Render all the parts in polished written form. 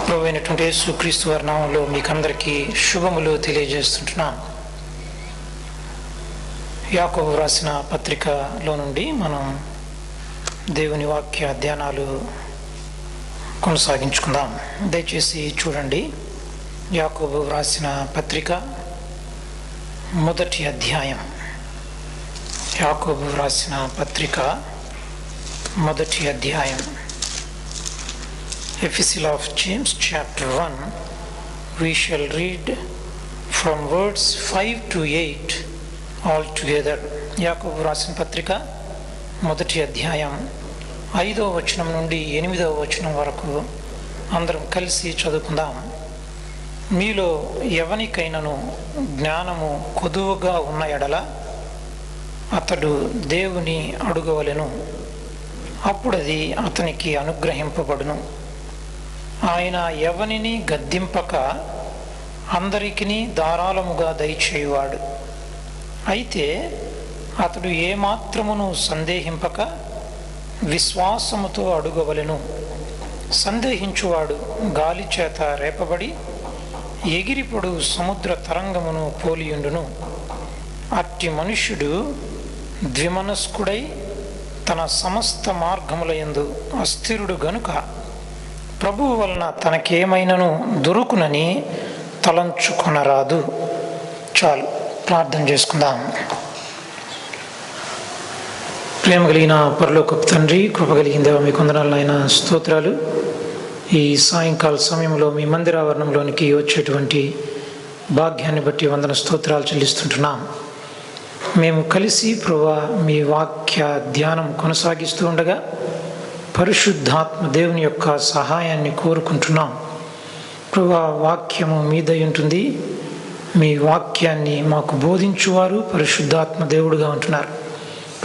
ప్రభువైనటువంటి యేసుక్రీస్తు వారి నామములో మీకందరికీ శుభములు తెలియజేస్తుంటున్నాను. యాకోబు రాసిన పత్రికలో నుండి మనం దేవుని వాక్య ధ్యానాలు కొనసాగించుకుందాం. దయచేసి చూడండి. యాకోబు రాసిన పత్రిక మొదటి అధ్యాయం. యాకోబు రాసిన పత్రిక మొదటి అధ్యాయం. Epistle of James chapter 1, we shall read from words 5 to 8 all together. యాకోబు రాసిన పత్రిక మొదటి అధ్యాయం 5వ వచనం నుండి 8వ వచనం వరకు అందరం కలిసి చదువుకుందాం. మీలో ఎవనికైనను జ్ఞానము కొదువుగా ఉన్న ఎడల అతడు దేవుని అడుగవలెను, అప్పుడది అతనికి అనుగ్రహింపబడును. ఆయన ఎవనిని గద్దింపక అందరికీ ధారాళముగా దయచేయువాడు. అయితే అతడు ఏమాత్రమును సందేహింపక విశ్వాసముతో అడుగవలెను. సందేహించువాడు గాలి చేత రేపబడి ఎగిరిపడు సముద్ర తరంగమును పోలియుండును. అట్టి మనుష్యుడు ద్విమనస్కుడై తన సమస్త మార్గములయందు అస్థిరుడు గనుక ప్రభువు వలన తనకేమైనను దొరుకునని తలంచుకొనరాదు. చాలు, ప్రార్థన చేసుకుందాం. ప్రేమ కలిగిన పరలోకపు తండ్రి, కృప కలిగిన దేవ, మీ కొందనాలు నాయన, స్తోత్రాలు. ఈ సాయంకాల సమయంలో మీ మందిరావరణంలోనికి వచ్చేటువంటి భాగ్యాన్ని బట్టి వందన స్తోత్రాలు చెల్లిస్తుంటున్నాం. మేము కలిసి ప్రభువా మీ వాక్య ధ్యానం కొనసాగిస్తూ ఉండగా పరిశుద్ధాత్మ దేవుని యొక్క సహాయాన్ని కోరుకుంటున్నాం. ప్రభువా, వాక్యము మీద ఉంటుంది. మీ వాక్యాన్ని మాకు బోధించువారు పరిశుద్ధాత్మ దేవుడుగా ఉంటున్నారు.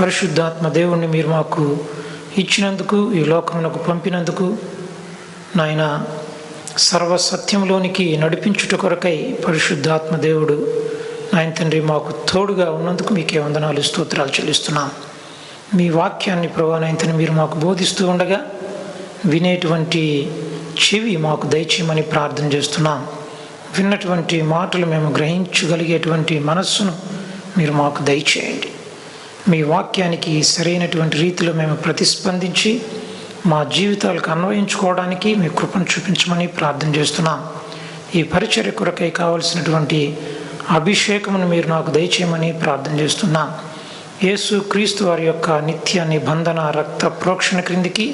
పరిశుద్ధాత్మ దేవుణ్ణి మీరు మాకు ఇచ్చినందుకు, ఈ లోకమునకు పంపినందుకు నాయన, సర్వసత్యంలోనికి నడిపించుట కొరకై పరిశుద్ధాత్మ దేవుడు నాయన తండ్రి మాకు తోడుగా ఉన్నందుకు మీకే వందనాలు, స్తోత్రాలు చెల్లిస్తున్నాం. మీ వాక్యాన్ని ప్రభువా నాయన తండ్రి మీరు మాకు బోధిస్తూ ఉండగా వినేటువంటి చెవి మాకు దయచేయమని ప్రార్థన చేస్తున్నాం. విన్నటువంటి మాటలు మేము గ్రహించగలిగేటువంటి మనస్సును మీరు మాకు దయచేయండి. మీ వాక్యానికి సరైనటువంటి రీతిలో మేము ప్రతిస్పందించి మా జీవితాలకు అన్వయించుకోవడానికి మీ కృపను చూపించమని ప్రార్థన చేస్తున్నాం. ఈ పరిచర్య కొరకై కావలసినటువంటి అభిషేకమును మీరు నాకు దయచేయమని ప్రార్థన చేస్తున్నాం. యేసు క్రీస్తు వారి యొక్క నిత్య నిబంధన రక్త ప్రోక్షణ క్రిందికి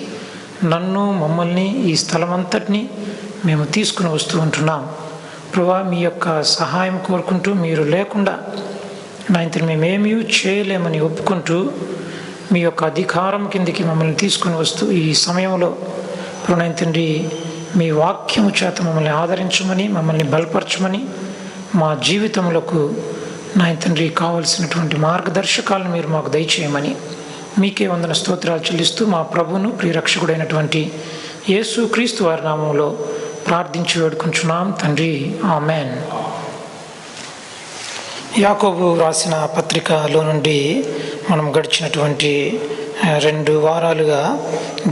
నన్ను, మమ్మల్ని, ఈ స్థలమంతటిని మేము తీసుకుని వస్తూ ఉంటున్నాం. ప్రభువా, మీ యొక్క సహాయం కోరుకుంటూ, మీరు లేకుండా నాయన మేమేమీ చేయలేమని ఒప్పుకుంటూ మీ యొక్క అధికారం కిందికి మమ్మల్ని తీసుకుని వస్తూ ఈ సమయంలో నాయన తండ్రి మీ వాక్యము చేత మమ్మల్ని ఆదరించమని, మమ్మల్ని బలపరచమని, మా జీవితములకు నాయన తండ్రి కావలసినటువంటి మార్గదర్శకాలను మీరు మాకు దయచేయమని మీకే వందన స్తోత్రాలు చెల్లిస్తూ మా ప్రభువును ప్రియరక్షకుడైనటువంటి యేసు క్రీస్తు వారి నామంలో ప్రార్థించి వేడుకుంటున్నాం తండ్రి, ఆమెన్. యాకోబు రాసిన పత్రికలో నుండి మనం గడిచినటువంటి 2 వారాలుగా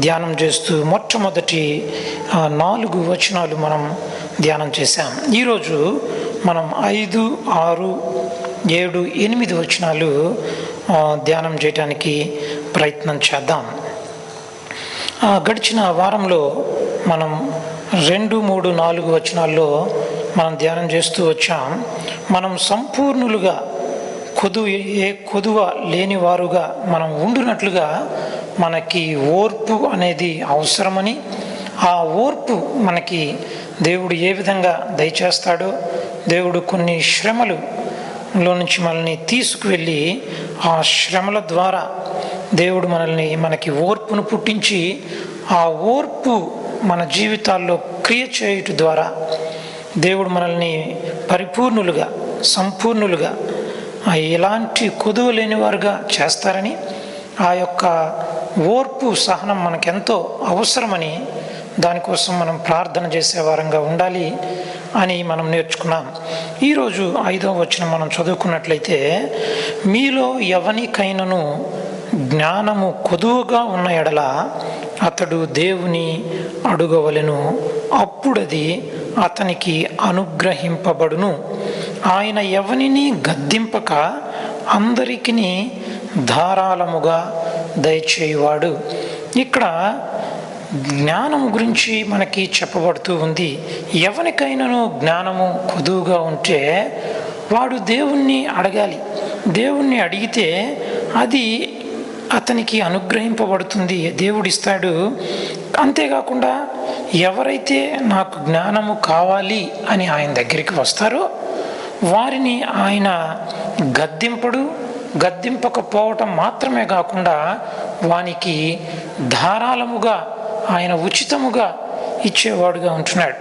ధ్యానం చేస్తూ మొట్టమొదటి 4 వచనాలు మనం ధ్యానం చేశాం. ఈరోజు మనం 5, 6, 7, 8 వచనాలు ధ్యానం చేయడానికి ప్రయత్నం చేద్దాం. గడిచిన వారంలో మనం 2, 3, 4 వచనాల్లో మనం ధ్యానం చేస్తూ వచ్చాం. మనం సంపూర్ణులుగా కొదువ లేని వారుగా మనం ఉండునట్లుగా మనకి ఓర్పు అనేది అవసరమని, ఆ ఓర్పు మనకి దేవుడు ఏ విధంగా దయచేస్తాడో, దేవుడు కొన్ని శ్రమలలో నుంచి మనల్ని తీసుకువెళ్ళి ఆ శ్రమల ద్వారా దేవుడు మనకి ఓర్పును పుట్టించి, ఆ ఓర్పు మన జీవితాల్లో క్రియ చేయుట ద్వారా దేవుడు మనల్ని పరిపూర్ణులుగా, సంపూర్ణులుగా, ఎలాంటి కొదువ లేని వారుగా చేస్తారని, ఆ యొక్క ఓర్పు సహనం మనకెంతో అవసరమని, దానికోసం మనం ప్రార్థన చేసే వారంగా ఉండాలి అని మనం నేర్చుకున్నాం. ఈరోజు 5వ వచనం మనం చదువుకున్నట్లయితే, మీలో ఎవనికైనను జ్ఞానము కొదువుగా ఉన్న ఎడల అతడు దేవుని అడుగవలెను అప్పుడది అతనికి అనుగ్రహింపబడును. ఆయన ఎవనిని గద్దింపక అందరికీ ధారాళముగా దయచేయువాడు. ఇక్కడ జ్ఞానం గురించి మనకి చెప్పబడుతూ ఉంది. ఎవరికైనాను జ్ఞానము కొదువుగా ఉంటే వాడు దేవుణ్ణి అడగాలి. దేవుణ్ణి అడిగితే అది అతనికి అనుగ్రహింపబడుతుంది, దేవుడిస్తాడు. అంతేకాకుండా ఎవరైతే నాకు జ్ఞానము కావాలి అని ఆయన దగ్గరికి వస్తారో వారిని ఆయన గద్దింపకపోవటం మాత్రమే కాకుండా వానికి ధారాళముగా ఆయన ఉచితముగా ఇచ్చేవాడుగా ఉంటున్నాడు.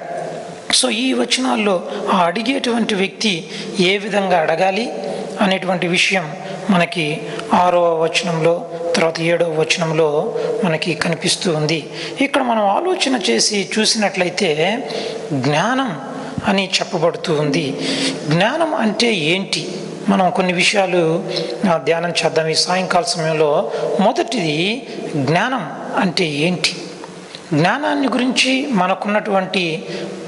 సో ఈ వచనాల్లో ఆ అడిగేటువంటి వ్యక్తి ఏ విధంగా అడగాలి అనేటువంటి విషయం మనకి 6వ వచనంలో, తర్వాత 7వ వచనంలో మనకి కనిపిస్తూ ఉంది. ఇక్కడ మనం ఆలోచన చేసి చూసినట్లయితే జ్ఞానం అని చెప్పబడుతూ ఉంది. జ్ఞానం అంటే ఏంటి? మనం కొన్ని విషయాలు ధ్యానం చేద్దాం ఈ సాయంకాల సమయంలో. మొదటిది, జ్ఞానం అంటే ఏంటి? జ్ఞానాన్ని గురించి మనకున్నటువంటి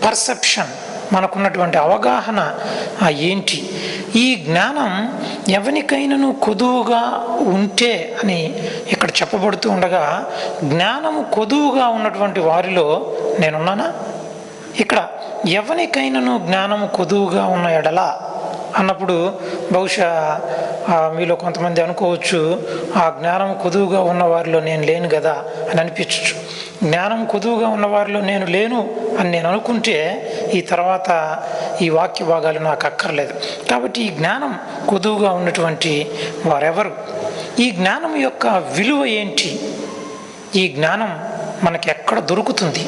పర్సెప్షన్, మనకున్నటువంటి అవగాహన ఏంటి? ఈ జ్ఞానం ఎవరికైనాను కొదువుగా ఉంటే అని ఇక్కడ చెప్పబడుతూ ఉండగా, జ్ఞానము కొదువుగా ఉన్నటువంటి వారిలో నేనున్నానా? ఇక్కడ ఎవరికైనాను జ్ఞానము కొదువుగా ఉన్న ఎడల అన్నప్పుడు బహుశా మీలో కొంతమంది అనుకోవచ్చు, ఆ జ్ఞానం కొదువుగా ఉన్న వారిలో నేను లేను కదా అని అనిపించచ్చు. జ్ఞానం కొదువుగా ఉన్నవారిలో నేను లేను అని నేను అనుకుంటే ఈ తర్వాత ఈ వాక్య భాగాలు నాకు అక్కర్లేదు. కాబట్టి ఈ జ్ఞానం కొదువుగా ఉన్నటువంటి వారెవరు? ఈ జ్ఞానం యొక్క విలువ ఏంటి? ఈ జ్ఞానం మనకి ఎక్కడ దొరుకుతుంది?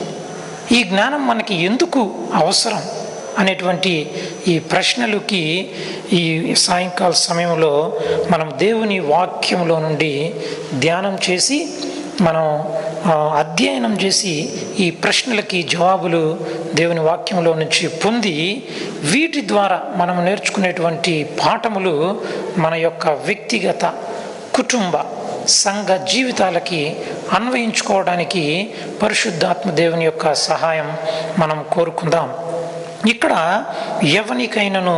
ఈ జ్ఞానం మనకి ఎందుకు అవసరం అనేటువంటి ఈ ప్రశ్నలకి ఈ సాయంకాల సమయంలో మనం దేవుని వాక్యంలో నుండి ధ్యానం చేసి, మనం అధ్యయనం చేసి ఈ ప్రశ్నలకి జవాబులు దేవుని వాక్యంలో నుంచి పొంది, వీటి ద్వారా మనం నేర్చుకునేటువంటి పాఠములు మన యొక్క వ్యక్తిగత, కుటుంబ, సంఘ జీవితాలకి అన్వయించుకోవడానికి పరిశుద్ధాత్మ దేవుని యొక్క సహాయం మనం కోరుకుందాం. ఇక్కడ ఎవరికైనాను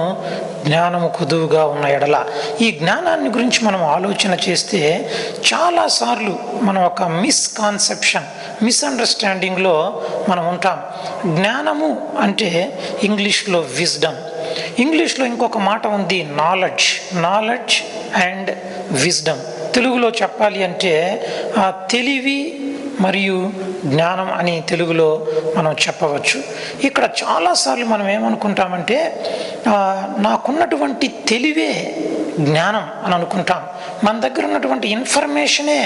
జ్ఞానము కొదువుగా ఉన్న ఎడల, ఈ జ్ఞానాన్ని గురించి మనం ఆలోచన చేస్తే చాలాసార్లు మనం ఒక మిస్అండర్స్టాండింగ్లో మనం ఉంటాం. జ్ఞానము అంటే ఇంగ్లీష్లో విజ్డమ్, ఇంగ్లీష్లో ఇంకొక మాట ఉంది నాలెడ్జ్ అండ్ విజ్డమ్. తెలుగులో చెప్పాలి అంటే తెలివి మరియు జ్ఞానం అని తెలుగులో మనం చెప్పవచ్చు. ఇక్కడ చాలాసార్లు మనం ఏమనుకుంటామంటే నాకున్నటువంటి తెలివే జ్ఞానం అని అనుకుంటాం, మన దగ్గర ఉన్నటువంటి ఇన్ఫర్మేషనే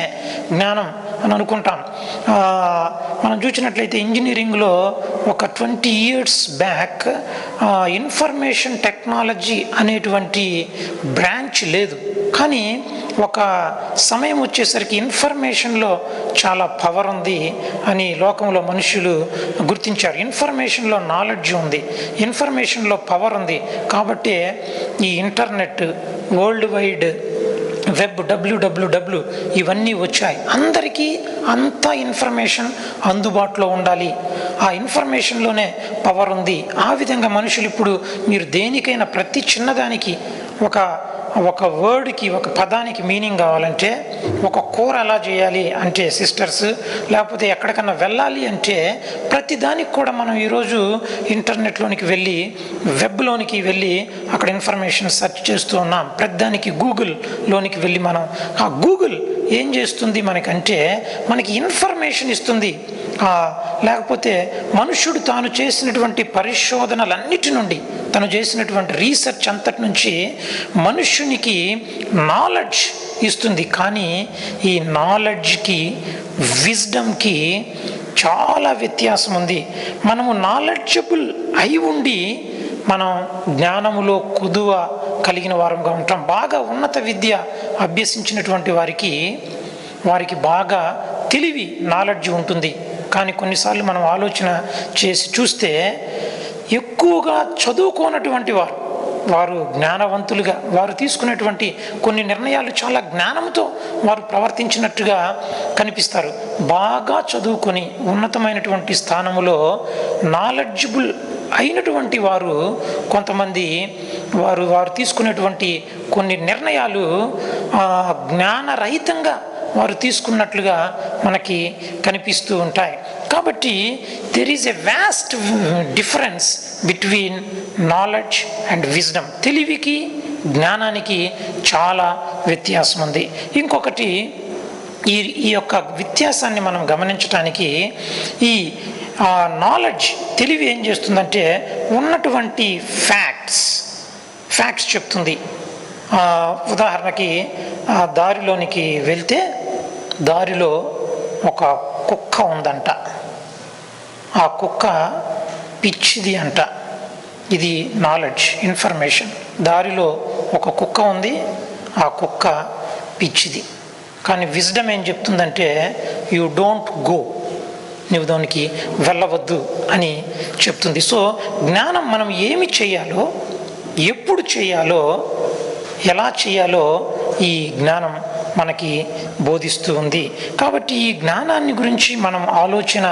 జ్ఞానం అని అనుకుంటాం. మనం చూసినట్లయితే ఇంజనీరింగ్లో ఒక 20 years బ్యాక్ ఇన్ఫర్మేషన్ టెక్నాలజీ అనేటువంటి బ్రాంచ్ లేదు. కానీ ఒక సమయం వచ్చేసరికి ఇన్ఫర్మేషన్లో చాలా పవర్ ఉంది అని లోకంలో మనుషులు గుర్తించారు. ఇన్ఫర్మేషన్లో నాలెడ్జ్ ఉంది, ఇన్ఫర్మేషన్లో పవర్ ఉంది. కాబట్టి ఈ internet, world wide web, www ఇవన్నీ వచ్చాయి. అందరికీ అంత ఇన్ఫర్మేషన్ అందుబాటులో ఉండాలి, ఆ ఇన్ఫర్మేషన్లోనే పవర్ ఉంది. ఆ విధంగా మనుషులు ఇప్పుడు మీరు దేనికైనా, ప్రతి చిన్నదానికి ఒక వర్డ్కి, ఒక పదానికి మీనింగ్ కావాలంటే, ఒక కూర ఎలా చేయాలి అంటే సిస్టర్స్, లేకపోతే ఎక్కడికన్నా వెళ్ళాలి అంటే ప్రతి దానికి కూడా మనం ఈరోజు ఇంటర్నెట్లోనికి వెళ్ళి, వెబ్లోనికి వెళ్ళి అక్కడ ఇన్ఫర్మేషన్ సెర్చ్ చేస్తూ ఉన్నాం. ప్రతిదానికి గూగుల్లోనికి వెళ్ళి మనం, ఆ గూగుల్ ఏం చేస్తుంది మనకంటే మనకి ఇన్ఫర్మేషన్ ఇస్తుంది. లేకపోతే మనుష్యుడు తాను చేసినటువంటి పరిశోధనలన్నిటి నుండి, తను చేసినటువంటి రీసెర్చ్ అంతటి నుంచి మనుష్యునికి నాలెడ్జ్ ఇస్తుంది. కానీ ఈ నాలెడ్జ్కి, విజ్డమ్కి చాలా వ్యత్యాసం ఉంది. మనము నాలెడ్జబుల్ అయి ఉండి మనం జ్ఞానములో కొదువ కలిగిన వారంగా ఉంటాం. బాగా ఉన్నత విద్య అభ్యసించినటువంటి వారికి బాగా తెలివి, నాలెడ్జ్ ఉంటుంది. కానీ కొన్నిసార్లు మనం ఆలోచన చేసి చూస్తే ఎక్కువగా చదువుకోనటువంటి వారు, వారు జ్ఞానవంతులుగా వారు తీసుకునేటువంటి కొన్ని నిర్ణయాలు చాలా జ్ఞానంతో వారు ప్రవర్తించినట్టుగా కనిపిస్తారు. బాగా చదువుకొని ఉన్నతమైనటువంటి స్థానములో నాలెడ్జబుల్ అయినటువంటి వారు కొంతమంది వారు తీసుకునేటువంటి కొన్ని నిర్ణయాలు జ్ఞానరహితంగా వారు తీసుకున్నట్లుగా మనకి కనిపిస్తూ ఉంటాయి. కాబట్టి there is a vast difference between knowledge and wisdom. తెలివికి జ్ఞానానికి చాలా వ్యత్యాసం ఉంది. ఇంకొకటి ఈ యొక్క వ్యత్యాసాన్ని మనం గమనించడానికి ఈ నాలెడ్జ్, తెలివి ఏం చేస్తుందంటే ఉన్నటువంటి ఫ్యాక్ట్స్ చెప్తుంది. ఉదాహరణకి దారిలోనికి వెళ్తే దారిలో ఒక కుక్క ఉందంట, ఆ కుక్క పిచ్చిది అంట. ఇది నాలెడ్జ్, ఇన్ఫర్మేషన్. దారిలో ఒక కుక్క ఉంది, ఆ కుక్క పిచ్చిది. కానీ విజ్డమ్ ఏం చెప్తుందంటే యూ డోంట్ గో, నువ్వు దానికి వెళ్ళవద్దు అని చెప్తుంది. సో జ్ఞానం మనం ఏమి చేయాలో, ఎప్పుడు చేయాలో, ఎలా చేయాలో ఈ జ్ఞానం మనకి బోధిస్తూ ఉంది. కాబట్టి ఈ జ్ఞానాన్ని గురించి మనం ఆలోచన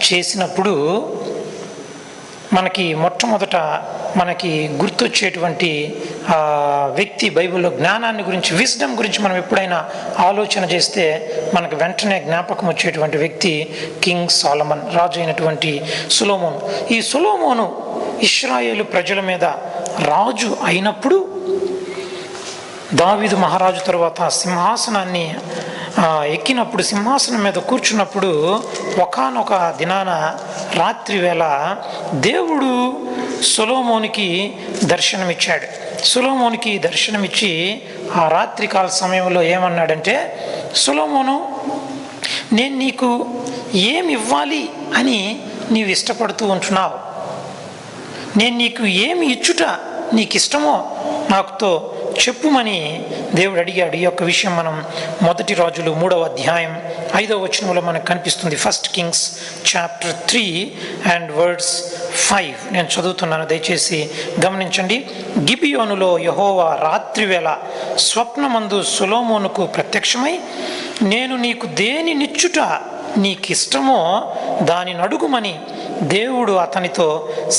చేసినప్పుడు మనకి మొట్టమొదట మనకి గుర్తొచ్చేటువంటి వ్యక్తి బైబిల్లో జ్ఞానాన్ని గురించి, విజ్డమ్ గురించి మనం ఎప్పుడైనా ఆలోచన చేస్తే మనకు వెంటనే జ్ఞాపకం వచ్చేటువంటి వ్యక్తి కింగ్ సొలొమన్, రాజు అయినటువంటి సొలొమోను. ఈ సొలొమోను ఇశ్రాయేలు ప్రజల మీద రాజు అయినప్పుడు, దావీదు మహారాజు తర్వాత సింహాసనాన్ని ఎక్కినప్పుడు, సింహాసనం మీద కూర్చున్నప్పుడు ఒకానొక దినాన రాత్రి వేళ దేవుడు సొలొమోనుకి దర్శనమిచ్చాడు. సొలొమోనుకి దర్శనమిచ్చి ఆ రాత్రికాల సమయంలో ఏమన్నాడంటే, సొలొమోను, నేను నీకు ఏమి ఇవ్వాలి అని నీవు ఇష్టపడుతూ ఉంటున్నావు, నేను నీకు ఏమి ఇచ్చుట నీకు ఇష్టమో నాకుతో చెప్పుమని దేవుడు అడిగాడు. ఈ యొక్క విషయం మనం 1 రాజులు 3వ అధ్యాయం 5వ వచనంలో మనకు కనిపిస్తుంది. 1 Kings chapter 3 and verse 5 నేను చదువుతున్నాను, దయచేసి గమనించండి. గిబియోనులో యెహోవా రాత్రివేళ స్వప్నమందు సొలొమోనుకు ప్రత్యక్షమై, నేను నీకు దేనినిచ్చుట నీకిష్టమో దానిని అడుగుమని దేవుడు అతనితో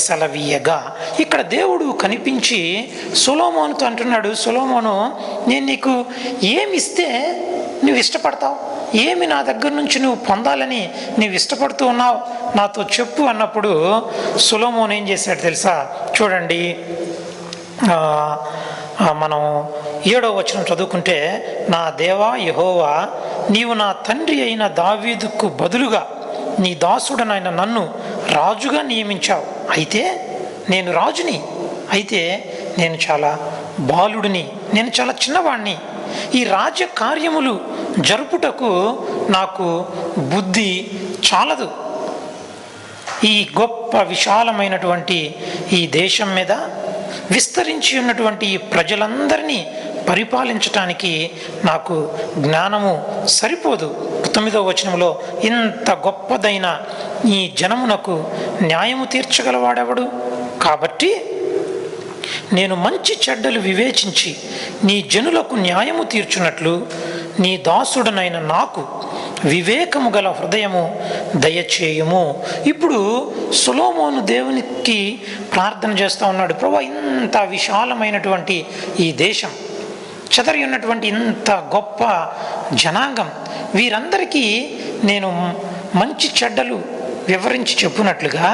సెలవీయగా. ఇక్కడ దేవుడు కనిపించి సొలొమోనుతో అంటున్నాడు, సొలొమోను, నేను నీకు ఏమిస్తే నువ్వు ఇష్టపడతావు, ఏమి నా దగ్గర నుంచి నువ్వు పొందాలని నీవు ఇష్టపడుతూ ఉన్నావు, నాతో చెప్పు అన్నప్పుడు సొలొమోను ఏం చేశాడు తెలుసా? చూడండి, మనం 7వ వచనం చదువుకుంటే, నా దేవా యెహోవా, నీవు నా తండ్రి అయిన దావీదుకు బదులుగా నీ దాసుడనైన నన్ను రాజుగా నియమించావు. అయితే నేను రాజుని, అయితే నేను చాలా బాలుడిని, నేను చాలా చిన్నవాణ్ణి. ఈ రాజ్య కార్యములు జరుపుటకు నాకు బుద్ధి చాలదు. ఈ గొప్ప విశాలమైనటువంటి ఈ దేశం మీద విస్తరించి ఉన్నటువంటి ఈ ప్రజలందరినీ పరిపాలించటానికి నాకు జ్ఞానము సరిపోదు. 9వ వచనంలో, ఇంత గొప్పదైన ఈ జనమునకు న్యాయము తీర్చగలవాడెవడు? కాబట్టి నేను మంచి చెడ్డలు వివేచించి నీ జనులకు న్యాయము తీర్చున్నట్లు నీ దాసుడనైన నాకు వివేకము గల హృదయము దయచేయుము. ఇప్పుడు సొలొమోను దేవునికి ప్రార్థన చేస్తూ ఉన్నాడు, ప్రభువా, ఇంత విశాలమైనటువంటి ఈ దేశం, చెదరి ఉన్నటువంటి ఇంత గొప్ప జనాంగం, వీరందరికీ నేను మంచి చెడ్డలు వివరించి చెప్పునట్లుగా,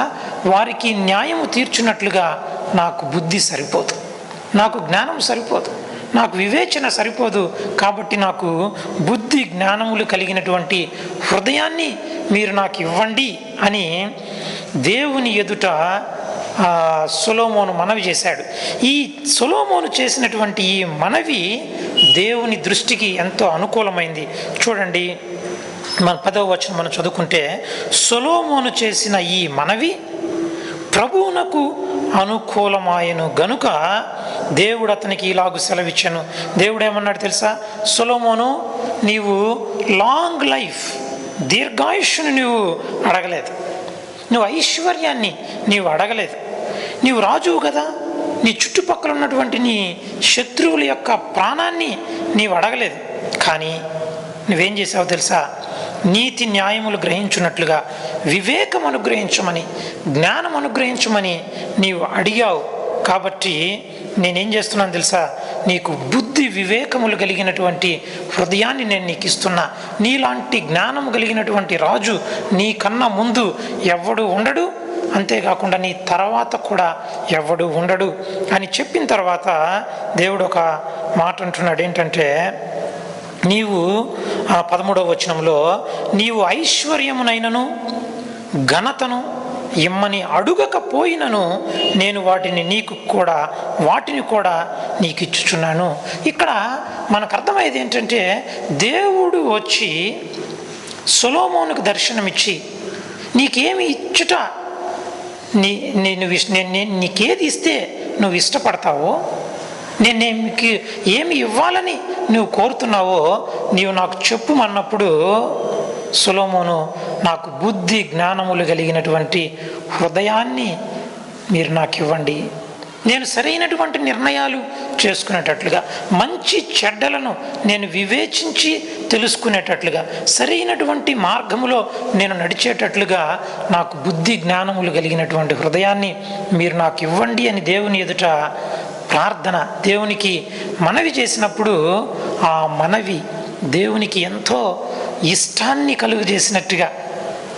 వారికి న్యాయము తీర్చున్నట్లుగా నాకు బుద్ధి సరిపోదు, నాకు జ్ఞానం సరిపోదు, నాకు వివేచన సరిపోదు. కాబట్టి నాకు బుద్ధి జ్ఞానములు కలిగినటువంటి హృదయాన్ని మీరు నాకు ఇవ్వండి అని దేవుని ఎదుట సొలొమోను మనవి చేశాడు. ఈ సొలొమోను చేసినటువంటి ఈ మనవి దేవుని దృష్టికి ఎంతో అనుకూలమైంది. చూడండి, మన 10వ వచనం మనం చదువుకుంటే, సొలొమోను చేసిన ఈ మనవి ప్రభువునకు అనుకూలమాయను గనుక దేవుడు అతనికి ఇలాగు సెలవిచ్చాను. దేవుడు ఏమన్నాడు తెలుసా? సొలొమోను, నీవు లాంగ్ లైఫ్, దీర్ఘాయుష్ను నీవు అడగలేదు, నువ్వు ఐశ్వర్యాన్ని నీవు అడగలేదు, నీవు రాజువు కదా, నీ చుట్టుపక్కల ఉన్నటువంటి నీ శత్రువుల యొక్క ప్రాణాన్ని నీవు అడగలేదు. కానీ నువ్వేం చేసావు తెలుసా? నీతి న్యాయములు గ్రహించున్నట్లుగా వివేకం అనుగ్రహించమని, జ్ఞానం అనుగ్రహించమని నీవు అడిగావు. కాబట్టి నేనేం చేస్తున్నాను తెలుసా? నీకు బుద్ధి వివేకములు కలిగినటువంటి హృదయాన్ని నేను నీకు ఇస్తున్నా. నీలాంటి జ్ఞానము కలిగినటువంటి రాజు నీకన్నా ముందు ఎవడు ఉండడు, అంతేకాకుండా నీ తర్వాత కూడా ఎవడు ఉండడు అని చెప్పిన తర్వాత దేవుడు ఒక మాట అంటున్నాడు. ఏంటంటే, నీవు 13వ వచనంలో, నీవు ఐశ్వర్యమునైనను ఘనతను ఇమ్మని అడుగకపోయినను నేను వాటిని కూడా నీకు ఇచ్చుచున్నాను. ఇక్కడ మనకు అర్థమయ్యేది ఏంటంటే, దేవుడు వచ్చి సొలొమోనుకు దర్శనమిచ్చి నీకేమి ఇచ్చుట, నీకేది ఇస్తే నువ్వు ఇష్టపడతావో, నేను నీకు ఏమి ఇవ్వాలని నువ్వు కోరుతున్నావో నీవు నాకు చెప్పుమన్నప్పుడు సొలొమోను, నాకు బుద్ధి జ్ఞానములు కలిగినటువంటి హృదయాన్ని మీరు నాకు ఇవ్వండి, నేను సరైనటువంటి నిర్ణయాలు చేసుకునేటట్లుగా, మంచి చెడ్డలను నేను వివేచించి తెలుసుకునేటట్లుగా, సరైనటువంటి మార్గములో నేను నడిచేటట్లుగా నాకు బుద్ధి జ్ఞానములు కలిగినటువంటి హృదయాన్ని మీరు నాకు ఇవ్వండి అని దేవుని ఎదుట ప్రార్థన, దేవునికి మనవి చేసినప్పుడు ఆ మనవి దేవునికి ఎంతో ఇష్టాన్ని కలుగజేసినట్టుగా,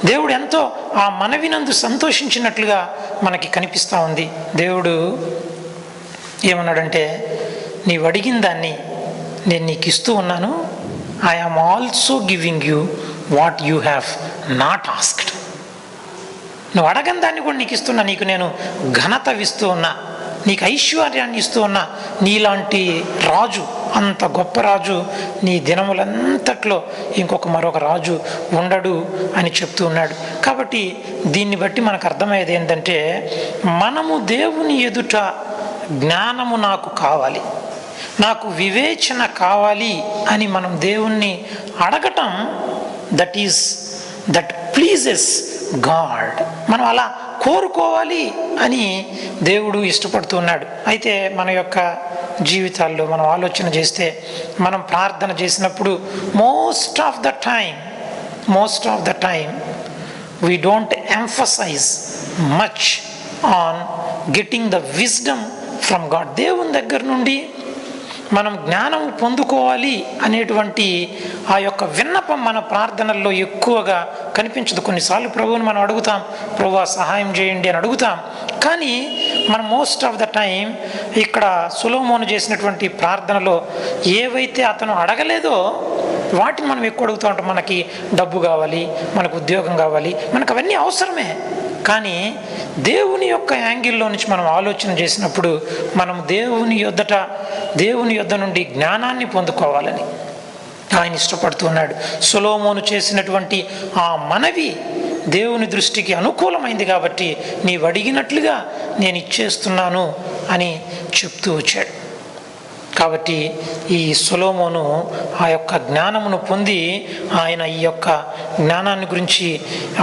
దేవుడు ఎంతో ఆ మనవినందు సంతోషించినట్లుగా మనకి కనిపిస్తూ ఉంది. దేవుడు ఏమన్నాడంటే, నీవు అడిగిన దాన్ని నేను నీకు ఇస్తూ ఉన్నాను. I am also giving you what you have not asked. నువ్వు అడగని దాన్ని కూడా నీకు ఇస్తున్నా. నీకు నేను ఘనత ఇస్తూ ఉన్నా, నీకు ఐశ్వర్యాన్ని ఇస్తూ ఉన్నా. నీలాంటి రాజు, అంత గొప్ప రాజు నీ దినములంతట్లో మరొక రాజు ఉండడు అని చెప్తూ ఉన్నాడు. కాబట్టి దీన్ని బట్టి మనకు అర్థమయ్యేది ఏంటంటే, మనము దేవుని ఎదుట జ్ఞానము నాకు కావాలి, నాకు వివేచన కావాలి అని మనం దేవుణ్ణి అడగటం, దట్ ప్లీజెస్ గాడ్. మనం అలా కోరుకోవాలి అని దేవుడు ఇష్టపడుతున్నాడు. అయితే మన యొక్క జీవితాల్లో మనం ఆలోచన చేస్తే, మనం ప్రార్థన చేసినప్పుడు most of the time we don't emphasise much on getting the wisdom from God. దేవుని దగ్గర నుండి మనం జ్ఞానం పొందుకోవాలి అనేటువంటి ఆ యొక్క విన్నపం మన ప్రార్థనల్లో ఎక్కువగా కనిపించదు. కొన్నిసార్లు ప్రభువుని మనం అడుగుతాం, ప్రభువా సహాయం చేయండి అని అడుగుతాం. కానీ మనం మోస్ట్ ఆఫ్ ద టైం ఇక్కడ సొలొమోను చేసినటువంటి ప్రార్థనలో ఏవైతే అతను అడగలేదో వాటిని మనం ఎక్కువ అడుగుతూ ఉంటాం. మనకి డబ్బు కావాలి, మనకు ఉద్యోగం కావాలి, మనకు అవన్నీ అవసరమే. కానీ దేవుని యొక్క యాంగిల్లో నుంచి మనం ఆలోచన చేసినప్పుడు మనం దేవుని యొద్ద నుండి జ్ఞానాన్ని పొందుకోవాలని ఆయన ఇష్టపడుతున్నాడు. సొలొమోను చేసినటువంటి ఆ మనవి దేవుని దృష్టికి అనుకూలమైంది కాబట్టి నీవు అడిగినట్లుగా నేను ఇచ్చేస్తున్నాను అని చెప్తూ వచ్చాడు. కాబట్టి ఈ సొలొమోను ఆ యొక్క జ్ఞానమును పొంది ఆయన ఈ యొక్క జ్ఞానాన్ని గురించి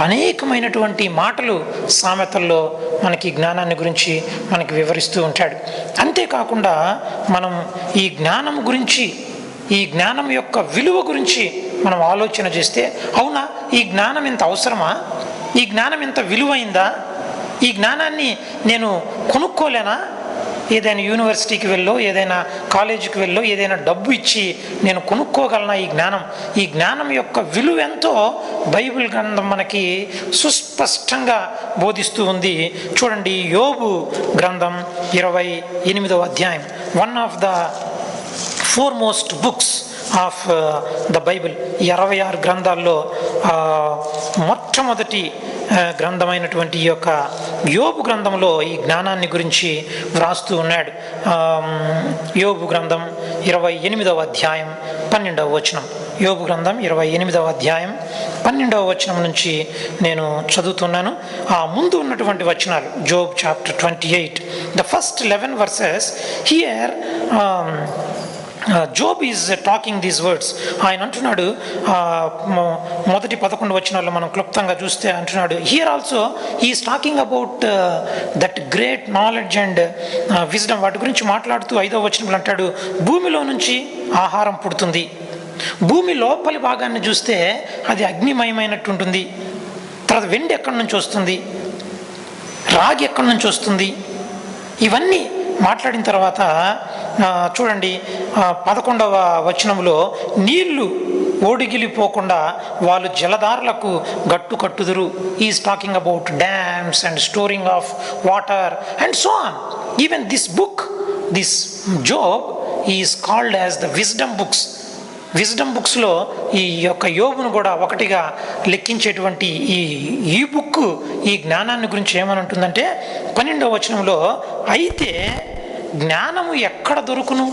అనేకమైనటువంటి మాటలు సామెతల్లో మనకి జ్ఞానాన్ని గురించి మనకి వివరిస్తూ ఉంటాడు. అంతేకాకుండా మనం ఈ జ్ఞానం గురించి, ఈ జ్ఞానం యొక్క విలువ గురించి మనం ఆలోచన చేస్తే, అవునా ఈ జ్ఞానం ఇంత అవసరమా, ఈ జ్ఞానం ఇంత విలువైందా, ఈ జ్ఞానాన్ని నేను కొనుక్కోలేనా, ఏదైనా యూనివర్సిటీకి వెళ్ళో, ఏదైనా కాలేజీకి వెళ్ళో, ఏదైనా డబ్బు ఇచ్చి నేను కొనుక్కోగలనా ఈ జ్ఞానం యొక్క విలువ ఎంతో బైబిల్ గ్రంథం మనకి సుస్పష్టంగా బోధిస్తూ ఉంది. చూడండి, యోబు గ్రంథం 28వ అధ్యాయం, one of the foremost books of the Bible. 26 గ్రంథాల్లో మొట్టమొదటి గ్రంథమైనటువంటి ఈ యొక్క యోబు గ్రంథంలో ఈ జ్ఞానాన్ని గురించి వ్రాస్తూ ఉన్నాడు. యోబు గ్రంథం 28వ అధ్యాయం 12వ వచనం. యోబు గ్రంథం 28వ అధ్యాయం 12వ వచనం నుంచి నేను చదువుతున్నాను. ఆ ముందు ఉన్నటువంటి వచనాలు, Job chapter 28, the first 11 verses. Here Job is talking these words. ఆయన అంటున్నాడు, మొదటి 11 వచనాల్లో మనం క్లుప్తంగా చూస్తే అంటున్నాడు, here also is talking about that great knowledge and wisdom. వాటి గురించి మాట్లాడుతూ 5వ వచనంలో అంటాడు, భూమిలో నుంచి ఆహారం పుడుతుంది. భూమి లోపలి భాగాన్ని చూస్తే అది అగ్నిమయమైనట్టు ఉంటుంది. తర్వాత వెండి ఎక్కడి నుంచి వస్తుంది, రాగి ఎక్కడి నుంచి వస్తుంది, ఇవన్నీ మాట్లాడిన తర్వాత చూడండి 11వ వచనంలో, నీళ్లు ఓడిగిలిపోకుండా వాళ్ళు జలధారలకు గట్టు కట్టుదురు. Is talking about dams and storing of water and so on. Even this book, this Job is called as the wisdom books. Wisdom బుక్స్లో ఈ యొక్క యోబును కూడా ఒకటిగా లెక్కించేటువంటి ఈ బుక్ ఈ జ్ఞానాన్ని గురించి ఏమని ఉంటుందంటే 12వ వచనంలో, అయితే జ్ఞానము ఎక్కడ దొరుకును,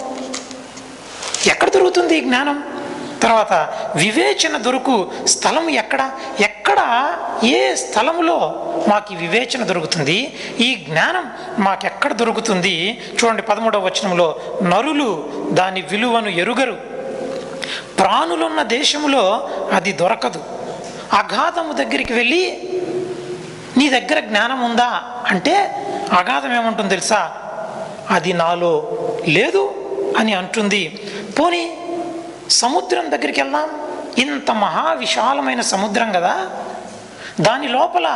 ఎక్కడ దొరుకుతుంది ఈ జ్ఞానం? తర్వాత వివేచన దొరుకు స్థలం ఎక్కడ, ఏ స్థలములో మాకు వివేచన దొరుకుతుంది, ఈ జ్ఞానం మాకెక్కడ దొరుకుతుంది? చూడండి 13వ వచనంలో, నరులు దాని విలువను ఎరుగరు, ప్రాణులున్న దేశంలో అది దొరకదు. అగాధము దగ్గరికి వెళ్ళి నీ దగ్గర జ్ఞానం ఉందా అంటే అగాధం ఏమంటుంది తెలుసా, అది నాలో లేదు అని అంటుంది. పోనీ సముద్రం దగ్గరికి వెళ్దాం, ఇంత మహావిశాలమైన సముద్రం కదా, దాని లోపల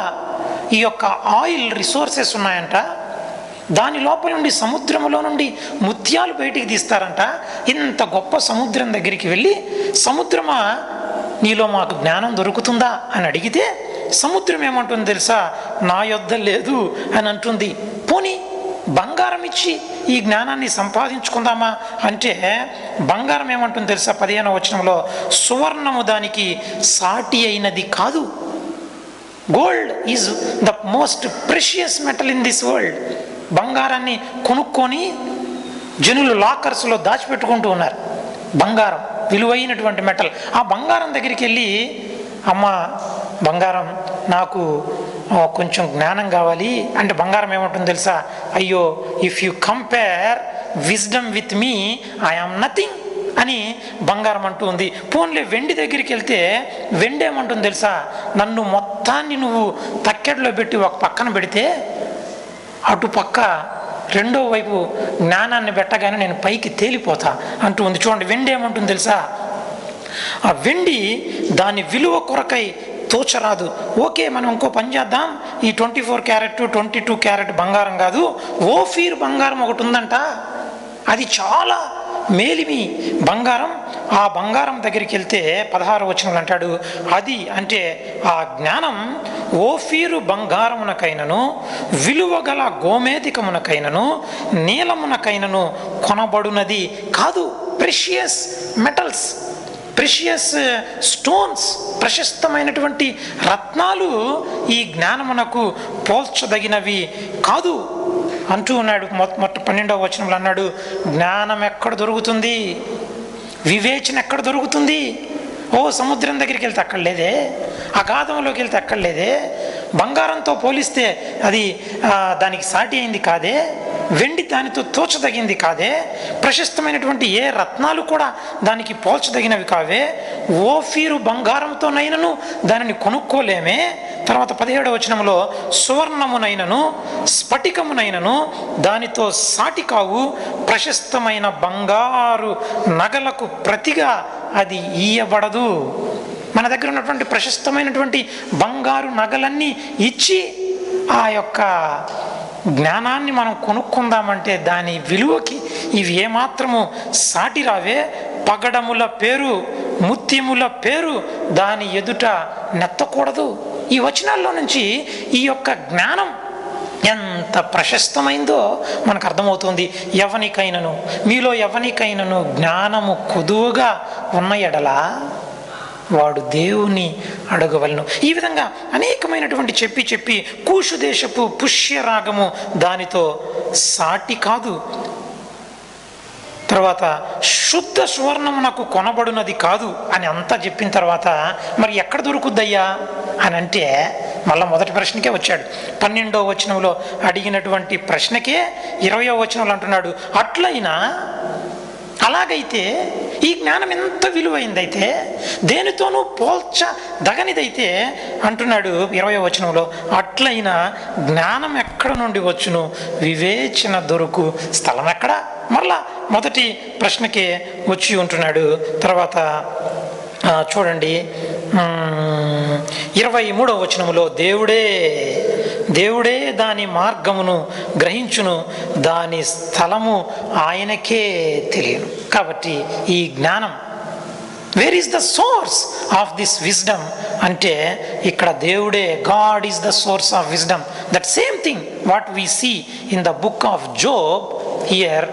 ఈ యొక్క ఆయిల్ రిసోర్సెస్ ఉన్నాయంట, దాని లోపల నుండి సముద్రంలో నుండి ముత్యాలు బయటికి తీస్తారంట. ఇంత గొప్ప సముద్రం దగ్గరికి వెళ్ళి, సముద్రమా నీలో మాకు జ్ఞానం దొరుకుతుందా అని అడిగితే సముద్రం ఏమంటుంది తెలుసా, నా యొద్ద లేదు అని అంటుంది. పోనీ బంగారం ఇచ్చి ఈ జ్ఞానాన్ని సంపాదించుకుందామా అంటే బంగారం ఏమంటుంది తెలుసా 15వ వచనంలో, సువర్ణము దానికి సాటి అయినది కాదు. Gold is the most precious metal in this world. బంగారాన్ని కొనుక్కొని జనులు లాకర్స్లో దాచిపెట్టుకుంటూ ఉన్నారు. బంగారం విలువైనటువంటి మెటల్. ఆ బంగారం దగ్గరికి వెళ్ళి, అమ్మ బంగారం నాకు కొంచెం జ్ఞానం కావాలి అంటే బంగారం ఏమంటుంది తెలుసా, అయ్యో if you compare wisdom with me I am nothing అని బంగారం అంటూ ఉంది. పోన్లే వెండి దగ్గరికి వెళ్తే వెండి ఏమంటుంది తెలుసా, నన్ను మొత్తాన్ని నువ్వు తక్కెడలో పెట్టి ఒక పక్కన పెడితే అటు పక్క రెండో వైపు జ్ఞానాన్ని పెట్టగానే నేను పైకి తేలిపోతా అంటూ ఉంది. చూడండి వెండి ఏమంటుంది తెలుసా, ఆ వెండి దాని విలువ కొరకై తోచరాదు. ఓకే, మనం ఇంకో పని చేద్దాం, ఈ 24 క్యారెట్ 22 క్యారెట్ బంగారం కాదు, ఓఫీర్ బంగారం ఒకటి ఉందంట, అది చాలా మేలిమి బంగారం. ఆ బంగారం దగ్గరికి వెళ్తే 16వ వచనంలో అంటాడు, అది అంటే ఆ జ్ఞానం ఓఫీరు బంగారమునకైనను విలువగల గోమేధికమునకైనను నీలమునకైనను కొనబడునది కాదు. ప్రెషియస్ మెటల్స్, ప్రెషియస్ స్టోన్స్, ప్రశస్తమైనటువంటి రత్నాలు ఈ జ్ఞానమునకు పోల్చదగినవి కాదు అంటూ ఉన్నాడు. మొట్ట 12వ వచనంలో అన్నాడు, జ్ఞానం ఎక్కడ దొరుకుతుంది, వివేచన ఎక్కడ దొరుకుతుంది? ఓ సముద్రం దగ్గరికి వెళ్తే అక్కడ లేదే, అగాధంలోకి వెళ్తే అక్కడ లేదే, బంగారంతో పోలిస్తే అది దానికి సాటి అయింది కాదే, వెండి దానితో తోచదగింది కాదే, ప్రశస్తమైనటువంటి ఏ రత్నాలు కూడా దానికి పోల్చదగినవి కావే, ఓఫీరు బంగారంతోనైనను దానిని కొనుక్కోలేమే. తర్వాత 17వ వచనంలో, సువర్ణమునైనను స్ఫటికమునైనను దానితో సాటి కావు, ప్రశస్తమైన బంగారు నగలకు ప్రతిగా అది ఇయ్యబడదు. మన దగ్గర ఉన్నటువంటి ప్రశస్తమైనటువంటి బంగారు నగలన్నీ ఇచ్చి ఆ యొక్క జ్ఞానాన్ని మనం కొనుక్కుందామంటే దాని విలువకి ఇవి ఏమాత్రము సాటి రావే. పగడముల పేరు, ముత్యముల పేరు దాని ఎదుట నెత్తకూడదు. ఈ వచనాల్లో నుంచి ఈ యొక్క జ్ఞానం ఎంత ప్రశస్తమైందో మనకు అర్థమవుతుంది. ఎవనికైనను, మీలో ఎవనికైనను జ్ఞానము కొదువుగా ఉన్న ఎడలా వాడు దేవుని అడగవలను. ఈ విధంగా అనేకమైనటువంటి చెప్పి కూషు దేశపు పుష్యరాగము దానితో సాటి కాదు. తర్వాత శుద్ధ సువర్ణమునకు కొనబడునది కాదు అని అంతా చెప్పిన తర్వాత మరి ఎక్కడ దొరుకుద్దయ్యా అని అంటే మళ్ళీ మొదటి ప్రశ్నకే వచ్చాడు. 12వ వచనంలో అడిగినటువంటి ప్రశ్నకే 20వ వచనంలో అంటున్నాడు, అట్లయినా అలాగైతే ఈ జ్ఞానం ఎంత విలువైందైతే, దేనితోనూ పోల్చదగనిదైతే అంటున్నాడు 20వ వచనంలో, అట్లయినా జ్ఞానం ఎక్కడ నుండి వచ్చును, వివేచన దొరుకు స్థలం ఎక్కడ? మరలా మొదటి ప్రశ్నకే వచ్చి ఉంటున్నాడు. తర్వాత చూడండి 23వ వచనములో, దేవుడే దాని మార్గమును గ్రహించును, దాని స్థలము ఆయనకే తెలియను. కాబట్టి ఈ జ్ఞానం, where is the source of this wisdom అంటే ఇక్కడ దేవుడే, God is the source of wisdom. That same thing what we see in the book of Job here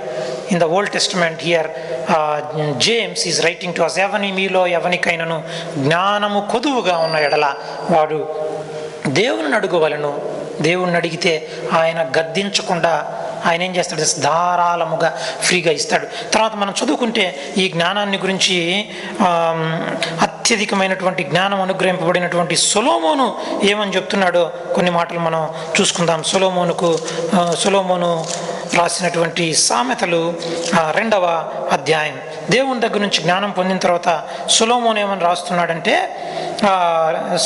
in the Old Testament. Here James is writing to us, ఎవని మీలో ఎవనికైనను జ్ఞానము కొదువుగా ఉన్న ఎడల వాడు దేవుని అడుగువలను, దేవుణ్ణి అడిగితే ఆయన గద్దించకుండా ఆయన ఏం చేస్తాడు, ధారాళముగా ఫ్రీగా ఇస్తాడు. తర్వాత మనం చదువుకుంటే ఈ జ్ఞానాన్ని గురించి అత్యధికమైనటువంటి జ్ఞానం అనుగ్రహింపబడినటువంటి సొలొమోను ఏమని చెప్తున్నాడో కొన్ని మాటలు మనం చూసుకుందాం. సొలొమోను రాసినటువంటి సామెతలు 2వ అధ్యాయం. దేవుని దగ్గర నుంచి జ్ఞానం పొందిన తర్వాత సొలొమోను ఏమని రాస్తున్నాడంటే,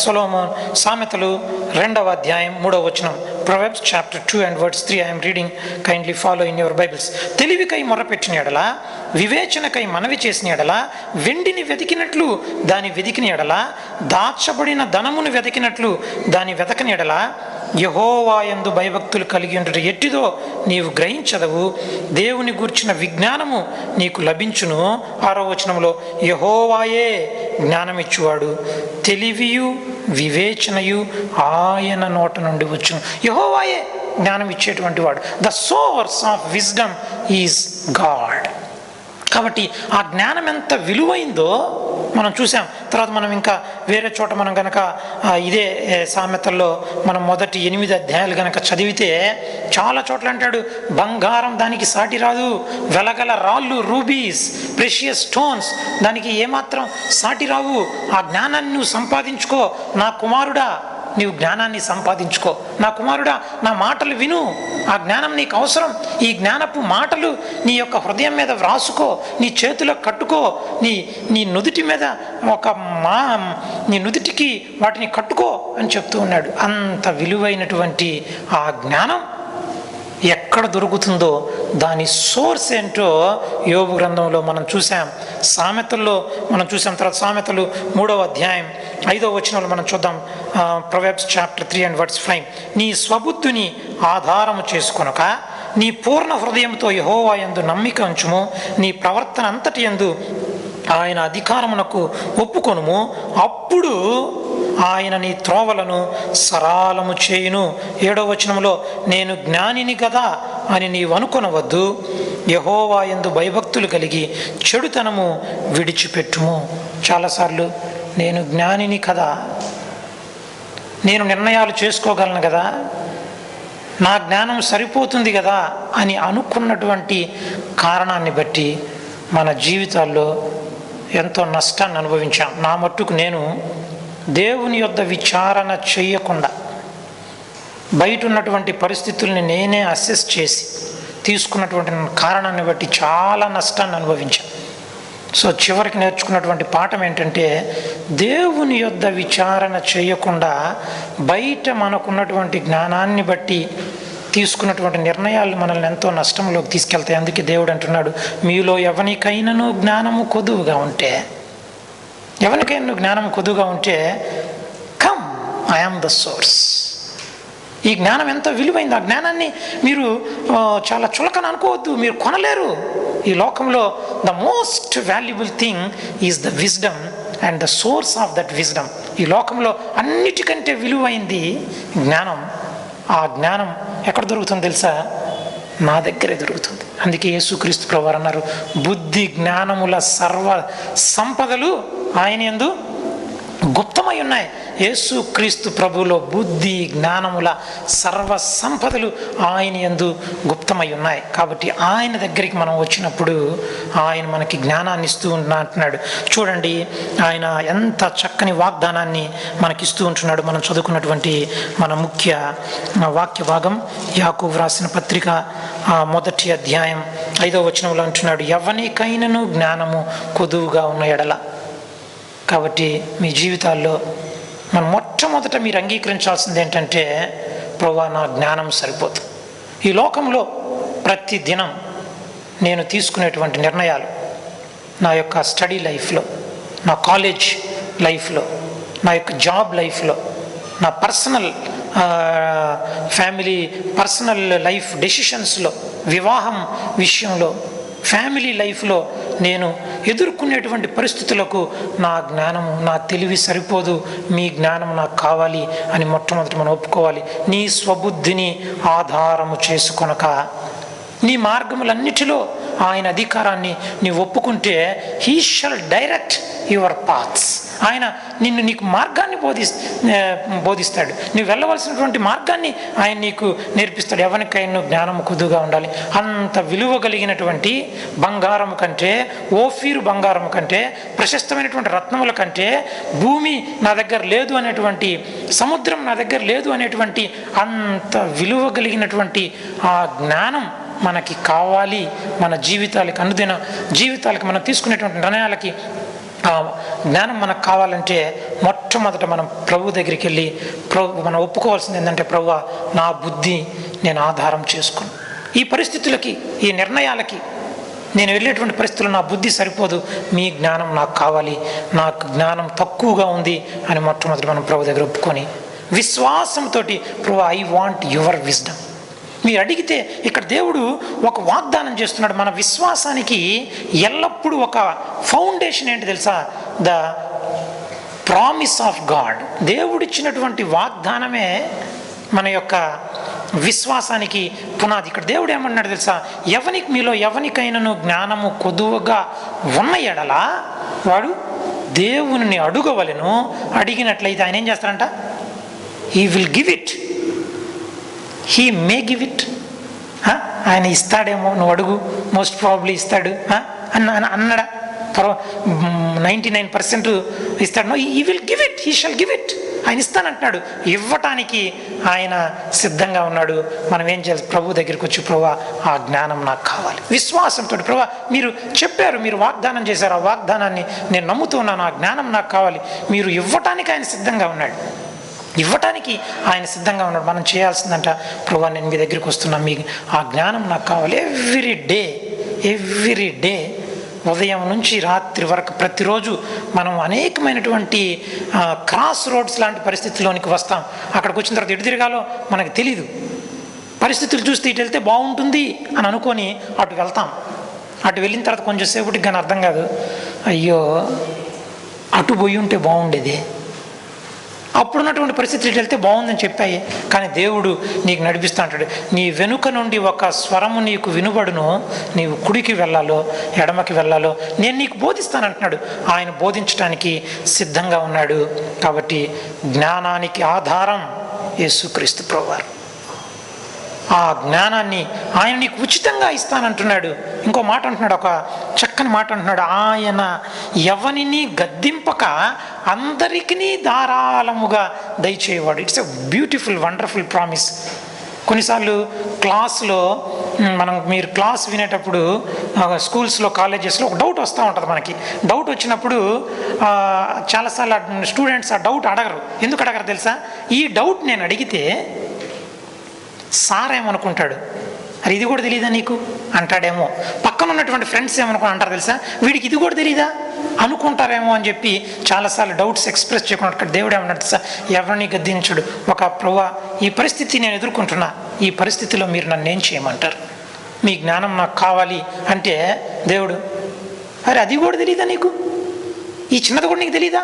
సొలొమోను సామెతలు 2వ అధ్యాయం 3వ వచనం, Proverbs chapter 2 and verse 3. I am reading, kindly follow in your Bibles. తెలివికై మొరపెట్టిన ఎడల, వివేచనకై మనవి చేసిన ఎడల, వెండిని వెతికినట్లు దాని వెతికిన ఎడల, దాచబడిన ధనమును వెతికినట్లు దాని వెతకని ఎడల, యెహోవా యందు భయభక్తులు కలిగి ఉండుట ఎట్టిదో నీవు గ్రహించదవు, దేవుని గూర్చిన విజ్ఞానము నీకు లభించును. 6వ వచనంలో, యెహోవాయే జ్ఞానమిచ్చువాడు, తెలివియు వివేచనయు ఆయన నోట నుండి వచ్చును. యెహోవాయే జ్ఞానం ఇచ్చేటువంటి వాడు. The source of wisdom is God. కాబట్టి ఆ జ్ఞానం ఎంత విలువైందో మనం చూసాం. తర్వాత మనం ఇంకా వేరే చోట మనం కనుక ఇదే సామెతల్లో మనం మొదటి 8 అధ్యాయాలు కనుక చదివితే చాలా చోట్ల అంటాడు, బంగారం దానికి సాటి రాదు, వెలగల రాళ్ళు, రూబీస్, ప్రెషియస్ స్టోన్స్ దానికి ఏమాత్రం సాటి రావు. ఆ జ్ఞానాన్ని నువ్వు సంపాదించుకో నా కుమారుడా, నీవు జ్ఞానాన్ని సంపాదించుకో నా కుమారుడా, నా మాటలు విను, ఆ జ్ఞానం నీకు అవసరం. ఈ జ్ఞానపు మాటలు నీ యొక్క హృదయం మీద వ్రాసుకో, నీ చేతిలో కట్టుకో, నీ నుదుటి మీద నీ నుదుటికి వాటిని కట్టుకో అని చెప్తూ ఉన్నాడు. అంత విలువైనటువంటి ఆ జ్ఞానం ఎక్కడ దొరుకుతుందో దాని సోర్స్ ఏంటో యోబు గ్రంథంలో మనం చూసాం, సామెతల్లో మనం చూసాం. తర్వాత సామెతలు 3వ అధ్యాయం 5వ వచనంలో మనం చూద్దాం. Proverbs chapter 3 and verse 5. నీ స్వబుద్ధిని ఆధారము చేసుకొనక నీ పూర్ణ హృదయంతో యెహోవా యందు నమ్మిక ఉంచుము, నీ ప్రవర్తన అంతటి యందు ఆయన అధికారమునకు ఒప్పుకొనుము, అప్పుడు ఆయన నీ త్రోవలను సరాలము చేయును. 7వ వచనంలో, నేను జ్ఞానిని కదా అని నీవు అనుకొనవద్దు, యెహోవా యందు భయభక్తులు కలిగి చెడుతనము విడిచిపెట్టుము. చాలాసార్లు నేను జ్ఞానిని కదా, నేను నిర్ణయాలు చేసుకోగలను కదా, నా జ్ఞానం సరిపోతుంది కదా అని అనుకున్నటువంటి కారణాన్ని బట్టి మన జీవితాల్లో ఎంతో నష్టాన్ని అనుభవించాం. నా మట్టుకు నేను దేవుని యొద్ద విచారణ చేయకుండా బయట ఉన్నటువంటి పరిస్థితుల్ని నేనే అసెస్ చేసి తీసుకున్నటువంటి కారణాన్ని బట్టి చాలా నష్టాన్ని అనుభవించాను. సో చివరికి నేర్చుకున్నటువంటి పాఠం ఏంటంటే, దేవుని యొద్ద విచారణ చేయకుండా బయట మనకున్నటువంటి జ్ఞానాన్ని బట్టి తీసుకున్నటువంటి నిర్ణయాలు మనల్ని ఎంతో నష్టంలోకి తీసుకెళ్తాయి. అందుకే దేవుడు అంటున్నాడు, మీలో ఎవరికైనాను జ్ఞానము కొదువుగా ఉంటే, ఎవరికైనా జ్ఞానం కొద్దుగా ఉంటే, come, I am the source. ఈ జ్ఞానం ఎంత విలువైంది. ఆ జ్ఞానాన్ని మీరు చాలా చులకన అనుకోవద్దు, మీరు కొనలేరు. ఈ లోకంలో the most valuable thing is the wisdom and the source of that wisdom. ఈ లోకంలో అన్నిటికంటే విలువైంది జ్ఞానం. ఆ జ్ఞానం ఎక్కడ దొరుకుతుందో తెలుసా? నా దగ్గరే దొరుకుతుంది. అందుకే యేసుక్రీస్తు ప్రభువారు అన్నారు, బుద్ధి జ్ఞానముల సర్వ సంపదలు ఆయన యందు గుప్తమై ఉన్నాయి. యేసు క్రీస్తు ప్రభువులో బుద్ధి జ్ఞానముల సర్వ సంపదలు ఆయన యందు గుప్తమై ఉన్నాయి. కాబట్టి ఆయన దగ్గరికి మనం వచ్చినప్పుడు ఆయన మనకి జ్ఞానాన్ని ఇస్తూ అంటున్నాడు. చూడండి, ఆయన ఎంత చక్కని వాగ్దానాన్ని మనకిస్తూ ఉంటున్నాడు. మనం చదువుకున్నటువంటి మన ముఖ్య వాక్య భాగం యాకోబు రాసిన పత్రిక 1వ అధ్యాయం 5వ వచనంలో అంటున్నాడు, ఎవనికైనను జ్ఞానము కొదువుగా ఉన్న ఎడల. కాబట్టి మీ జీవితాల్లో మనం మొట్టమొదట మీరు అంగీకరించాల్సింది ఏంటంటే, ప్రభువా నా జ్ఞానం సరిపోదు. ఈ లోకంలో ప్రతి దినం నేను తీసుకునేటువంటి నిర్ణయాలు, నా యొక్క స్టడీ లైఫ్లో, నా కాలేజ్ లైఫ్లో, నా యొక్క జాబ్ లైఫ్లో, నా పర్సనల్ ఫ్యామిలీ పర్సనల్ లైఫ్ డెసిషన్స్లో, వివాహం విషయంలో, ఫ్యామిలీ లైఫ్లో నేను ఎదుర్కొనేటువంటి పరిస్థితులకు నా జ్ఞానము, నా తెలివి సరిపోదు, మీ జ్ఞానం నాకు కావాలి అని మొట్టమొదటి మనం ఒప్పుకోవాలి. నీ స్వబుద్ధిని ఆధారము చేసుకొనక నీ మార్గములన్నిటిలో ఆయన అధికారాన్ని నీవు ఒప్పుకుంటే, he shall direct your paths. ఆయన నీకు మార్గాన్ని బోధిస్తాడు. నువ్వు వెళ్ళవలసినటువంటి మార్గాన్ని ఆయన నీకు నేర్పిస్తాడు. ఎవరికైనా జ్ఞానం కొద్దుగా ఉండాలి. అంత విలువ కలిగినటువంటి బంగారం కంటే, ఓఫీరు బంగారం కంటే, ప్రశస్తమైనటువంటి రత్నముల కంటే, భూమి నా దగ్గర లేదు అనేటువంటి, సముద్రం నా దగ్గర లేదు అనేటువంటి అంత విలువ కలిగినటువంటి ఆ జ్ఞానం మనకి కావాలి. మన జీవితాలకి, అనుదిన జీవితాలకి, మనం తీసుకునేటువంటి నిర్ణయాలకి ఆ జ్ఞానం మనకు కావాలంటే మొట్టమొదట మనం ప్రభు దగ్గరికి వెళ్ళి మనం ఒప్పుకోవాల్సింది ఏంటంటే, ప్రభువా నా బుద్ధి నేను ఆధారం చేసుకుని ఈ పరిస్థితులకి, ఈ నిర్ణయాలకి నేను వెళ్ళేటువంటి పరిస్థితుల్లో నా బుద్ధి సరిపోదు, మీ జ్ఞానం నాకు కావాలి, నాకు జ్ఞానం తక్కువగా ఉంది అని మొట్టమొదటి మనం ప్రభు దగ్గర ఒప్పుకొని విశ్వాసంతో, ప్రభు ఐ వాంట్ యువర్ విజ్డమ్. మీరు అడిగితే ఇక్కడ దేవుడు ఒక వాగ్దానం చేస్తున్నాడు. మన విశ్వాసానికి ఎల్లప్పుడూ ఒక ఫౌండేషన్ ఏంటి తెలుసా? The promise of God. దేవుడిచ్చినటువంటి వాగ్దానమే మన యొక్క విశ్వాసానికి పునాది. ఇక్కడ దేవుడు ఏమన్నాడు తెలుసా? మీలో ఎవనికైనాను జ్ఞానము కొదువుగా ఉన్న ఎడల వాడు దేవుని అడుగవలెను, అడిగినట్లయితే ఆయన ఏం చేస్తారంట? He will give it. He may give it. ఆయన ఇస్తాడేమో, నువ్వు అడుగు, మోస్ట్ ప్రాబబ్లీ ఇస్తాడు అన్నాడా? 99% ఇస్తాడు. No, he will give it, he shall give it. ఆయన ఇస్తానంటున్నాడు. ఇవ్వటానికి ఆయన సిద్ధంగా ఉన్నాడు. మనం ఏం చేయాలి? ప్రభు దగ్గరికి వచ్చి, ప్రభువా ఆ జ్ఞానం నాకు కావాలి, విశ్వాసంతో, ప్రభువా మీరు చెప్పారు, మీరు వాగ్దానం చేశారు, ఆ వాగ్దానాన్ని నేను నమ్ముతూ ఉన్నాను, ఆ జ్ఞానం నాకు కావాలి. మీరు ఇవ్వటానికి ఆయన సిద్ధంగా ఉన్నాడు, ఇవ్వటానికి ఆయన సిద్ధంగా ఉన్నాడు. మనం చేయాల్సిందంట, ప్రభువా నేను మీ దగ్గరికి వస్తున్నా, మీ ఆ జ్ఞానం నాకు కావాలి. ఎవ్రీ డే ఉదయం నుంచి రాత్రి వరకు ప్రతిరోజు మనం అనేకమైనటువంటి క్రాస్ రోడ్స్ లాంటి పరిస్థితుల్లోనికి వస్తాం. అక్కడికి వచ్చిన తర్వాత ఎటు తిరగాలో మనకు తెలీదు. పరిస్థితులు చూస్తే ఇటు వెళ్తే బాగుంటుంది అని అనుకొని అటు వెళ్తాం. అటు వెళ్ళిన తర్వాత కొంచెం సేపటికి కానీ అర్థం కాదు, అయ్యో అటు పోయి ఉంటే బాగుండేది, అప్పుడున్నటువంటి పరిస్థితి వెళ్తే బాగుందని చెప్పాయి. కానీ దేవుడు నీకు నడిపిస్తూ అంటాడు. నీ వెనుక నుండి ఒక స్వరము నీకు వినుబడును, నీవు కుడికి వెళ్ళాలో ఎడమకి వెళ్ళాలో నేను నీకు బోధిస్తానంటున్నాడు. ఆయన బోధించడానికి సిద్ధంగా ఉన్నాడు. కాబట్టి జ్ఞానానికి ఆధారం యేసుక్రీస్తు ప్రభువారు. ఆ జ్ఞానాన్ని ఆయన నీకు ఉచితంగా ఇస్తానంటున్నాడు. ఇంకో మాట అంటున్నాడు, ఒక చక్కని మాట అంటున్నాడు, ఆయన ఎవరిని గద్దింపక అందరికీ ధారాళముగా దయచేవాడు. It's a beautiful wonderful promise. కొన్నిసార్లు క్లాస్లో మీరు క్లాస్ వినేటప్పుడు స్కూల్స్లో, కాలేజెస్లో ఒక డౌట్ వస్తూ ఉంటుంది. మనకి డౌట్ వచ్చినప్పుడు చాలాసార్లు స్టూడెంట్స్ ఆ డౌట్ అడగరు. ఎందుకు అడగరు తెలుసా? ఈ డౌట్ నేను అడిగితే సార్ ఏమనుకుంటాడు, అరే ఇది కూడా తెలీదా నీకు అంటాడేమో. పక్కన ఉన్నటువంటి ఫ్రెండ్స్ అంటారు తెలుసా, వీడికి ఇది కూడా తెలీదా అనుకుంటారేమో అని చెప్పి చాలాసార్లు డౌట్స్ ఎక్స్ప్రెస్ చేయకుండా దేవుడు ఏమన్నాడు తెలుసా? ఎవరిని గద్దించడు. ఒక ప్రభువా ఈ పరిస్థితి నేను ఎదుర్కొంటున్నా, ఈ పరిస్థితిలో మీరు నన్ను ఏం చేయమంటారు? మీ జ్ఞానం నాకు కావాలి అంటే దేవుడు, అరే అది కూడా తెలీదా నీకు, ఈ చిన్నది కూడా నీకు తెలీదా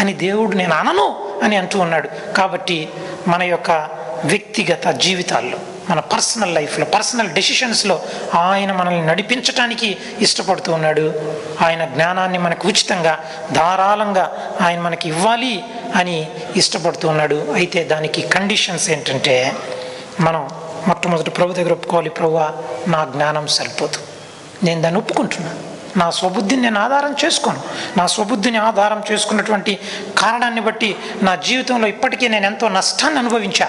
అని దేవుడు నేను అనను అని అంటూ ఉన్నాడు. కాబట్టి మన యొక్క వ్యక్తిగత జీవితాల్లో, మన పర్సనల్ లైఫ్లో, పర్సనల్ డెసిషన్స్లో ఆయన మనల్ని నడిపించటానికి ఇష్టపడుతూ ఉన్నాడు. ఆయన జ్ఞానాన్ని మనకు ఉచితంగా ధారాళంగా ఆయన మనకి ఇవ్వాలి అని ఇష్టపడుతూ ఉన్నాడు. అయితే దానికి కండిషన్స్ ఏంటంటే, మనం మొట్టమొదటి ప్రభు దగ్గర ఒప్పుకోవాలి, ప్రభువా నా జ్ఞానం సరిపోదు, నేను దాన్ని ఒప్పుకుంటున్నాను, నా స్వబుద్ధిని నేను ఆధారం చేసుకోను, నా స్వబుద్ధిని ఆధారం చేసుకున్నటువంటి కారణాన్ని బట్టి నా జీవితంలో ఇప్పటికీ నేను ఎంతో నష్టాన్ని అనుభవించా.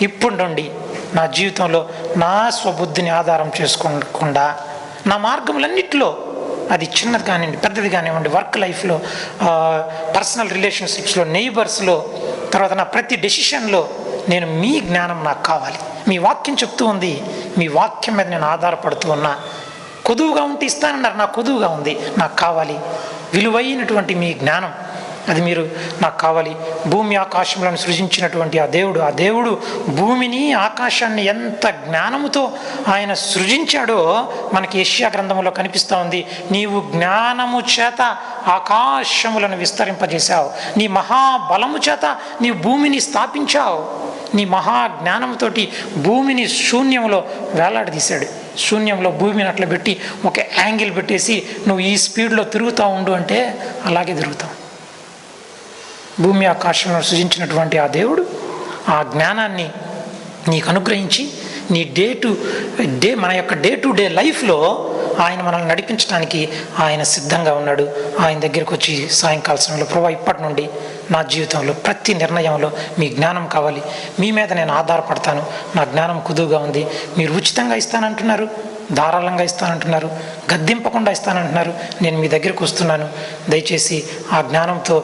ఇప్పుడు నుండి నా జీవితంలో నా స్వబుద్ధిని ఆధారం చేసుకోకుండా నా మార్గములన్నిటిలో, అది చిన్నది కానివ్వండి పెద్దది కానివ్వండి, వర్క్ లైఫ్లో, పర్సనల్ రిలేషన్షిప్స్లో, నెయిబర్స్లో, తర్వాత నా ప్రతి డెసిషన్లో నేను మీ జ్ఞానం నాకు కావాలి. మీ వాక్యం చెప్తూ ఉంది, మీ వాక్యం మీద నేను ఆధారపడుతూ ఉన్నా. కొదువుగా ఉంటే ఇస్తానన్నారు, నాకు కొదువుగా ఉంది, నాకు కావాలి విలువైనటువంటి మీ జ్ఞానం, అది మీరు నాకు కావాలి. భూమి ఆకాశములను సృజించినటువంటి ఆ దేవుడు భూమిని ఆకాశాన్ని ఎంత జ్ఞానముతో ఆయన సృజించాడో మనకి యెషయా గ్రంథంలో కనిపిస్తూ ఉంది. నీవు జ్ఞానము చేత ఆకాశములను విస్తరింపజేశావు, నీ మహాబలము చేత నీవు భూమిని స్థాపించావు, నీ మహాజ్ఞానంతోటి భూమిని శూన్యంలో వేలాడదీశాడు. శూన్యంలో భూమిని అట్లా పెట్టి ఒక యాంగిల్ పెట్టేసి నువ్వు ఈ స్పీడ్లో తిరుగుతూ ఉండు అంటే అలాగే తిరుగుతావు. భూమి ఆకాశంలో సృజించినటువంటి ఆ దేవుడు ఆ జ్ఞానాన్ని నీకు అనుగ్రహించి నీ మన యొక్క డే టు డే లైఫ్లో ఆయన మనల్ని నడిపించడానికి ఆయన సిద్ధంగా ఉన్నాడు. ఆయన దగ్గరికి వచ్చి సాయంకాల సమయంలో, ప్రభువా ఇప్పటి నుండి నా జీవితంలో ప్రతి నిర్ణయంలో మీ జ్ఞానం కావాలి, మీ మీద నేను ఆధారపడతాను, నా జ్ఞానం కుదువుగా ఉంది, మీరు ఉచితంగా ఇస్తానంటున్నారు, ధారాళంగా ఇస్తానంటున్నారు, గద్దింపకుండా ఇస్తానంటున్నారు, నేను మీ దగ్గరికి వస్తున్నాను, దయచేసి ఆ జ్ఞానంతో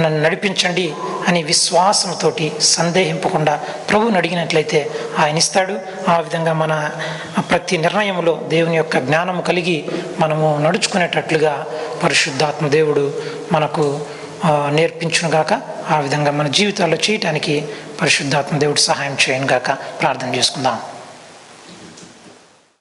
నన్ను నడిపించండి అని విశ్వాసంతో సందేహింపకుండా ప్రభువుని అడిగినట్లయితే ఆయన ఇస్తాడు. ఆ విధంగా మన ప్రతి నిర్ణయంలో దేవుని యొక్క జ్ఞానం కలిగి మనము నడుచుకునేటట్లుగా పరిశుద్ధాత్మ దేవుడు మనకు నేర్పించునుగాక. ఆ విధంగా మన జీవితాల్లో చేయటానికి పరిశుద్ధాత్మ దేవుడు సహాయం చేయనుగాక. ప్రార్థన చేసుకుందాం.